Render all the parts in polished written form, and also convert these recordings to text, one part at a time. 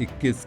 21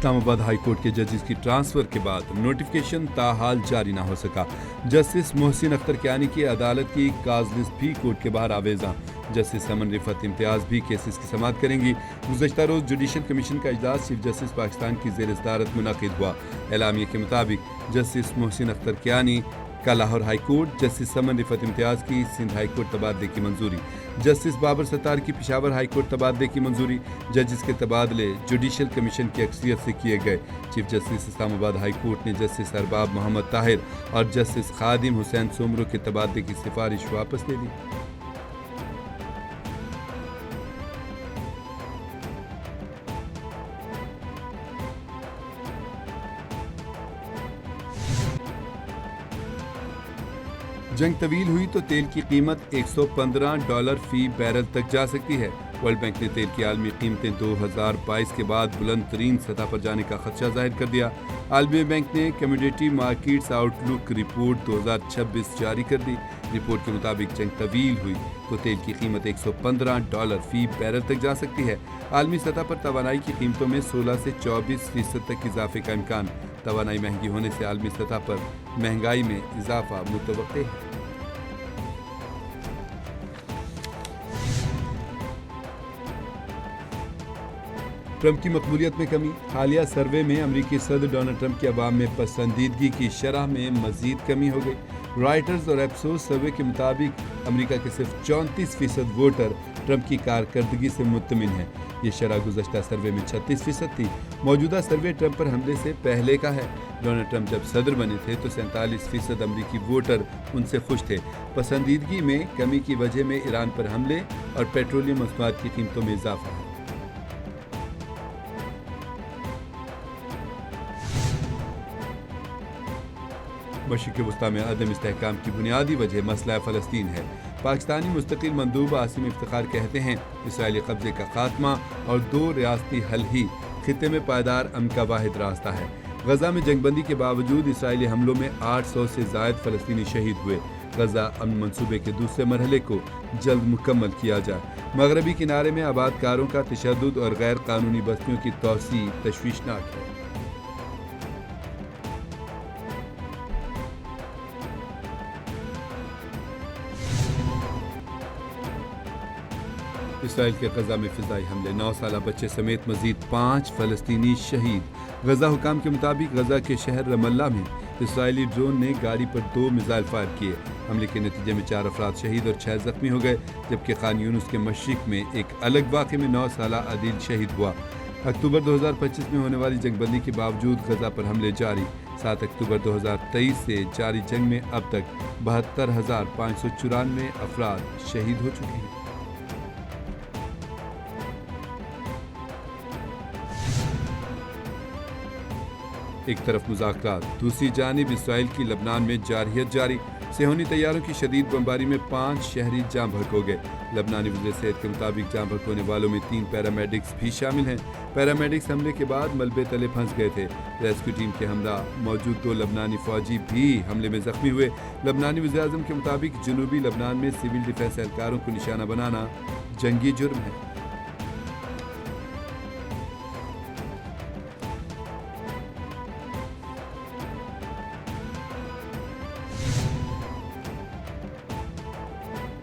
اسلام آباد high court کے ججز کی ٹرانسفر کے بعد نوٹیفکیشن تاحال جاری نہ ہو سکا. جسٹس محسن اختر کیانی کی عدالت کی کاز لسٹ بھی کورٹ کے باہر آویزاں. جسٹس امن رفعت امتیاز بھی کیسز کی سماعت کریں گی. گزشتہ روز جوڈیشل کمیشن کا اجلاس چیف جسٹس پاکستان کی زیر صدارت منعقد ہوا. اعلامیے کے مطابق جسٹس محسن اختر کیانی کا لاہور ہائی کورٹ، جسٹس امن رفعت امتیاز کی سندھ ہائی کورٹ تبادلے کی منظوری، جسٹس بابر ستار کی پشاور ہائی کورٹ تبادلے کی منظوری. ججز کے تبادلے جوڈیشل کمیشن کی اکثریت سے کیے گئے. چیف جسٹس اسلام آباد ہائی کورٹ نے جسٹس ارباب محمد طاہر اور جسٹس خادم حسین سومرو کے تبادلے کی سفارش واپس لے لی. جنگ طویل ہوئی تو تیل کی قیمت $115 فی بیرل تک جا سکتی ہے. ورلڈ بینک نے تیل کی عالمی قیمتیں 2022 کے بعد بلند ترین سطح پر جانے کا خدشہ ظاہر کر دیا. عالمی بینک نے کمیڈیٹی مارکیٹس آؤٹ لک رپورٹ 2026 جاری کر دی. رپورٹ کے مطابق جنگ طویل ہوئی تو تیل کی قیمت $115 فی بیرل تک جا سکتی ہے. عالمی سطح پر توانائی کی قیمتوں میں 16 سے 24% تک اضافے کا امکان. توانائی مہنگی ہونے سے عالمی سطح پر مہنگائی میں اضافہ متوقع ہے. ٹرمپ کی مقبولیت میں کمی. حالیہ سروے میں امریکی صدر ڈونلڈ ٹرمپ کی عوام میں پسندیدگی کی شرح میں مزید کمی ہو گئی. رائٹرز اور ایپسوس سروے کے مطابق امریکہ کے صرف 34% ووٹر ٹرمپ کی کارکردگی سے مطمئن ہیں. یہ شرح گزشتہ سروے میں 36% تھی. موجودہ سروے ٹرمپ پر حملے سے پہلے کا ہے. ڈونلڈ ٹرمپ جب صدر بنے تھے تو 47% امریکی ووٹر ان سے خوش تھے. پسندیدگی میں کمی کی وجہ میں ایران پر حملے اور پیٹرولیم مصنوعات کی قیمتوں میں اضافہ ہے. مشرق وسطیٰ میں عدم استحکام کی بنیادی وجہ مسئلہ فلسطین ہے. پاکستانی مستقل مندوب عاصم افتخار کہتے ہیں اسرائیلی قبضے کا خاتمہ اور 2 ریاستی حل ہی خطے میں پائیدار امن کا واحد راستہ ہے. غزہ میں جنگ بندی کے باوجود اسرائیلی حملوں میں 800 سے زائد فلسطینی شہید ہوئے. غزہ امن منصوبے کے دوسرے مرحلے کو جلد مکمل کیا جائے. مغربی کنارے میں آباد کاروں کا تشدد اور غیر قانونی بستیوں کی توسیع تشویشناک ہے. اسرائیل کے غزہ میں فضائی حملے، 9 سالہ بچے سمیت مزید 5 فلسطینی شہید. غزہ حکام کے مطابق غزہ کے شہر رام اللہ میں اسرائیلی ڈرون نے گاڑی پر 2 میزائل فائر کیے. حملے کے نتیجے میں 4 افراد شہید اور 6 زخمی ہو گئے، جبکہ خان یونس کے مشرق میں ایک الگ واقعے میں 9 سالہ عادل شہید ہوا. اکتوبر 2025 میں ہونے والی جنگ بندی کے باوجود غزہ پر حملے جاری. 7 اکتوبر 2023 سے جاری جنگ میں اب تک 72,594 افراد شہید ہو چکے ہیں. ایک طرف مذاکرات، دوسری جانب اسرائیل کی لبنان میں جارحیت جاری. صہیونی طیاروں کی شدید بمباری میں 5 شہری جاں بحق ہو گئے. لبنانی وزیر صحت کے مطابق جاں بحق ہونے والوں میں 3 پیرامیڈکس بھی شامل ہیں. پیرامیڈکس حملے کے بعد ملبے تلے پھنس گئے تھے. ریسکیو ٹیم کے ہمراہ موجود 2 لبنانی فوجی بھی حملے میں زخمی ہوئے. لبنانی وزیر اعظم کے مطابق جنوبی لبنان میں سول ڈیفنس اہلکاروں کو نشانہ بنانا جنگی جرم ہے.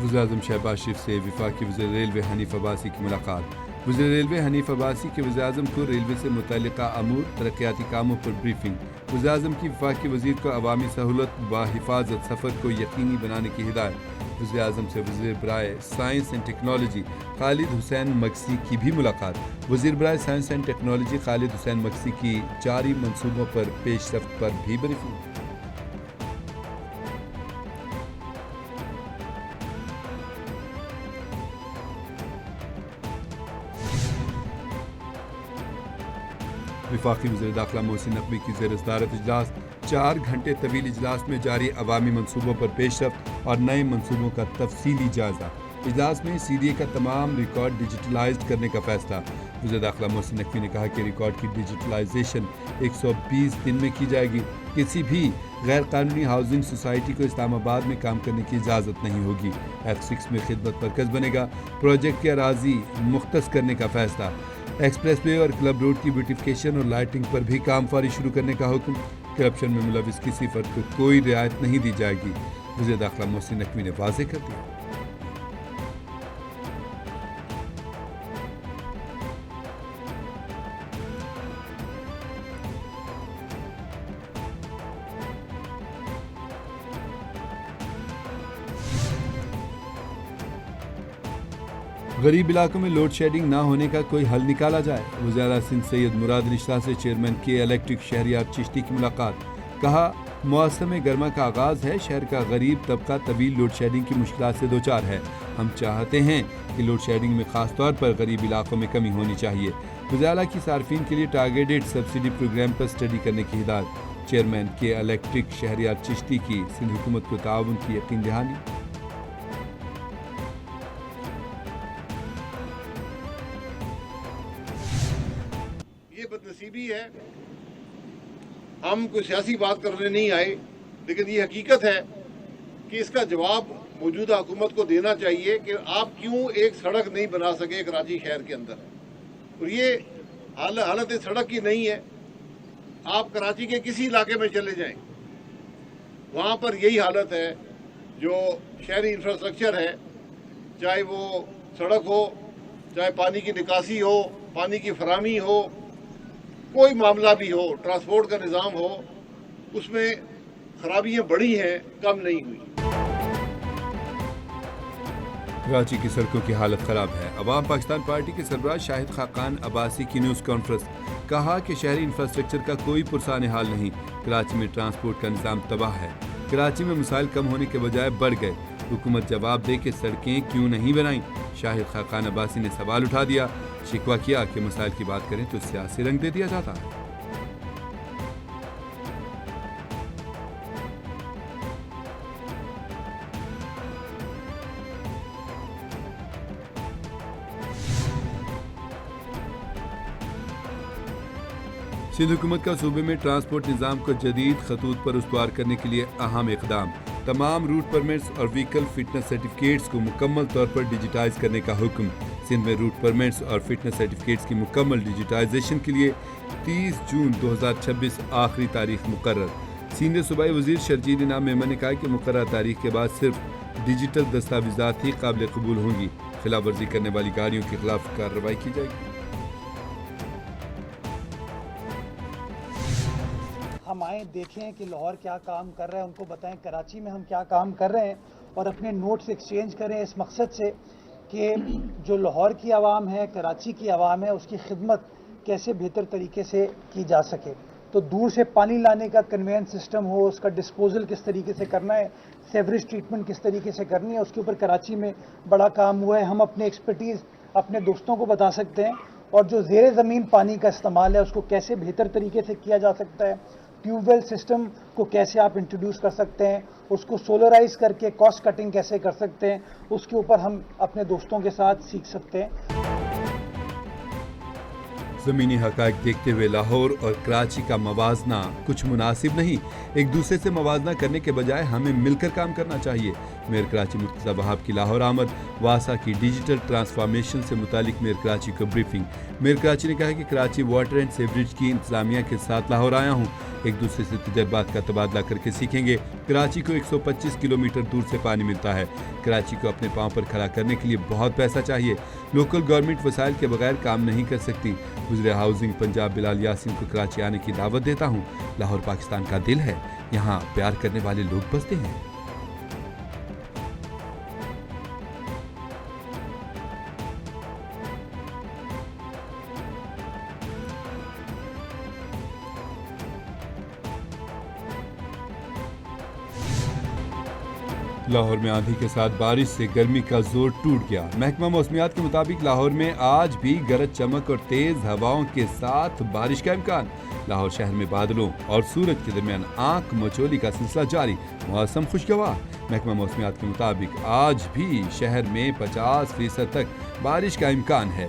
وزیر اعظم شہباز شریف سے وفاقی وزیر ریلوے حنیف عباسی کی ملاقات. وزیر ریلوے حنیف عباسی کے وزیر اعظم کو ریلوے سے متعلقہ امور ترقیاتی کاموں پر بریفنگ. وزیر اعظم کی وفاقی وزیر کو عوامی سہولت و حفاظت سفر کو یقینی بنانے کی ہدایت. وزیر اعظم سے وزیر برائے science and technology Khalid Hussain Magsi کی بھی ملاقات. وزیر برائے science and technology Khalid Hussain Magsi کی جاری منصوبوں پر پیش رفت پر بھی بریفنگ. وفاقی وزیر داخلہ محسن نقوی کی زیر صدارت اجلاس. 4 گھنٹے طویل اجلاس میں جاری عوامی منصوبوں پر پیش رفت اور نئے منصوبوں کا تفصیلی جائزہ. اجلاس میں CDA کا تمام ریکارڈ ڈیجیٹلائزڈ کرنے کا فیصلہ. وزیر داخلہ محسن نقوی نے کہا کہ ریکارڈ کی ڈیجیٹلائزیشن 120 دن میں کی جائے گی. کسی بھی غیر قانونی ہاؤسنگ سوسائٹی کو اسلام آباد میں کام کرنے کی اجازت نہیں ہوگی. F6 میں خدمت مرکز بنے گا. پروجیکٹ کے اراضی مختص کرنے کا فیصلہ. ایکسپریس وے اور کلب روڈ کی بیوٹیفیکیشن اور لائٹنگ پر بھی کام فوری شروع کرنے کا حکم. کرپشن میں ملوث کسی فرد کو کوئی رعایت نہیں دی جائے گی. وزیر داخلہ محسن نقوی نے واضح کر دیا. غریب علاقوں میں لوڈ شیڈنگ نہ ہونے کا کوئی حل نکالا جائے. وزیر اعلیٰ سندھ سید مراد علی شاہ سے چیئرمین کے الیکٹرک شہریار چشتی کی ملاقات. کہا موسم گرما کا آغاز ہے. شہر کا غریب طبقہ طویل لوڈ شیڈنگ کی مشکلات سے دوچار ہے. ہم چاہتے ہیں کہ لوڈ شیڈنگ میں خاص طور پر غریب علاقوں میں کمی ہونی چاہیے. وزیر اعلیٰ کی صارفین کے لیے ٹارگیٹڈ سبسڈی پروگرام پر اسٹڈی کرنے کی ہدایت. چیئرمین کے الیکٹرک شہریار چشتی کی سندھ حکومت کو تعاون کی یقین دہانی. بدنصیبی ہے. ہم کوئی سیاسی بات کرنے نہیں آئے، لیکن یہ حقیقت ہے کہ اس کا جواب موجودہ حکومت کو دینا چاہیے کہ آپ کیوں ایک سڑک نہیں بنا سکے کراچی شہر کے اندر. اور یہ حالت اس سڑک کی نہیں ہے. آپ کراچی کے کسی علاقے میں چلے جائیں، وہاں پر یہی حالت ہے. جو شہری انفراسٹرکچر ہے، چاہے وہ سڑک ہو، چاہے پانی کی نکاسی ہو، پانی کی فراہمی ہو، کوئی معاملہ بھی ہو، ٹرانسپورٹ کا نظام ہو، اس میں خرابیاں بڑی ہیں، کم نہیں ہوئی. کراچی کی سڑکوں کی حالت خراب ہے. عوام پاکستان پارٹی کے سربراہ شاہد خاقان عباسی کی نیوز کانفرنس. کہا کہ شہری انفراسٹرکچر کا کوئی پرسان حال نہیں. کراچی میں ٹرانسپورٹ کا نظام تباہ ہے. کراچی میں مسائل کم ہونے کے بجائے بڑھ گئے. حکومت جواب دے کہ سڑکیں کیوں نہیں بنائیں. شاہد خاقان عباسی نے سوال اٹھا دیا. شکوہ کیا کہ مسائل کی بات کریں تو سیاسی رنگ دے دیا جاتا ہے. سندھ حکومت کا صوبے میں ٹرانسپورٹ نظام کو جدید خطوط پر استوار کرنے کے لیے اہم اقدام. تمام روٹ پرمٹس اور وہیکل فٹنس سرٹیفکیٹس کو مکمل طور پر ڈیجیٹائز کرنے کا حکم. سندھ میں روٹ پرمٹس اور فٹنس سرٹیفکیٹس کی مکمل ڈیجیٹائزیشن کے لیے 30 جون 2026 آخری تاریخ مقرر. سینئر صوبائی وزیر شرجیل انعام میمن نے کہا کہ مقررہ تاریخ کے بعد صرف ڈیجیٹل دستاویزات ہی قابل قبول ہوں گی. خلاف ورزی کرنے والی گاڑیوں کے خلاف کارروائی کی جائے گی. ہم آئیں دیکھیں کہ لاہور کیا کام کر رہا ہے، ان کو بتائیں کراچی میں ہم کیا کام کر رہے ہیں، اور اپنے نوٹس ایکسچینج کریں اس مقصد سے کہ جو لاہور کی عوام ہے، کراچی کی عوام ہے، اس کی خدمت کیسے بہتر طریقے سے کی جا سکے. تو دور سے پانی لانے کا کنوینس سسٹم ہو، اس کا ڈسپوزل کس طریقے سے کرنا ہے، سیوریج ٹریٹمنٹ کس طریقے سے کرنی ہے، اس کے اوپر کراچی میں بڑا کام ہوا ہے. ہم اپنے ایکسپرٹیز اپنے دوستوں کو بتا سکتے ہیں، اور جو زیر زمین پانی کا استعمال ہے اس کو کیسے بہتر طریقے سے کیا جا سکتا ہے. ٹیوب ویل سسٹم کو کیسے آپ انٹروڈیوس کر سکتے ہیں، اس کو سولرائز کر کے کاسٹ کٹنگ کیسے کر سکتے ہیں، اس کے اوپر ہم اپنے دوستوں کے ساتھ سیکھ سکتے ہیں. زمینی حقائق دیکھتے ہوئے لاہور اور کراچی کا موازنہ کچھ مناسب نہیں. ایک دوسرے سے موازنہ کرنے کے بجائے ہمیں مل کر کام کرنا چاہیے. میئر کراچی مرتضی وہاب کی لاہور آمد. واسا کی ڈیجیٹل ٹرانسفارمیشن سے متعلق میئر کراچی کو بریفنگ. میئر کراچی نے کہا کہ کراچی واٹر اینڈ سیوریج کی انتظامیہ کے ساتھ لاہور آیا ہوں. ایک دوسرے سے تجربات کا تبادلہ کر کے سیکھیں گے. کراچی کو 125 کلومیٹر دور سے پانی ملتا ہے. کراچی کو اپنے پاؤں پر کھڑا کرنے کے لیے بہت پیسہ چاہیے. لوکل گورنمنٹ وسائل کے بغیر کام نہیں کر سکتی. وزیر ہاؤسنگ پنجاب بلال یاسین کو کراچی آنے کی دعوت دیتا ہوں. لاہور پاکستان کا دل ہے، یہاں پیار کرنے والے لوگ بستے ہیں. لاہور میں آندھی کے ساتھ بارش سے گرمی کا زور ٹوٹ گیا. محکمہ موسمیات کے مطابق لاہور میں آج بھی گرج چمک اور تیز ہواؤں کے ساتھ بارش کا امکان. لاہور شہر میں بادلوں اور سورج کے درمیان آنکھ مچولی کا سلسلہ جاری. موسم خوشگوار. محکمہ موسمیات کے مطابق آج بھی شہر میں 50% تک بارش کا امکان ہے.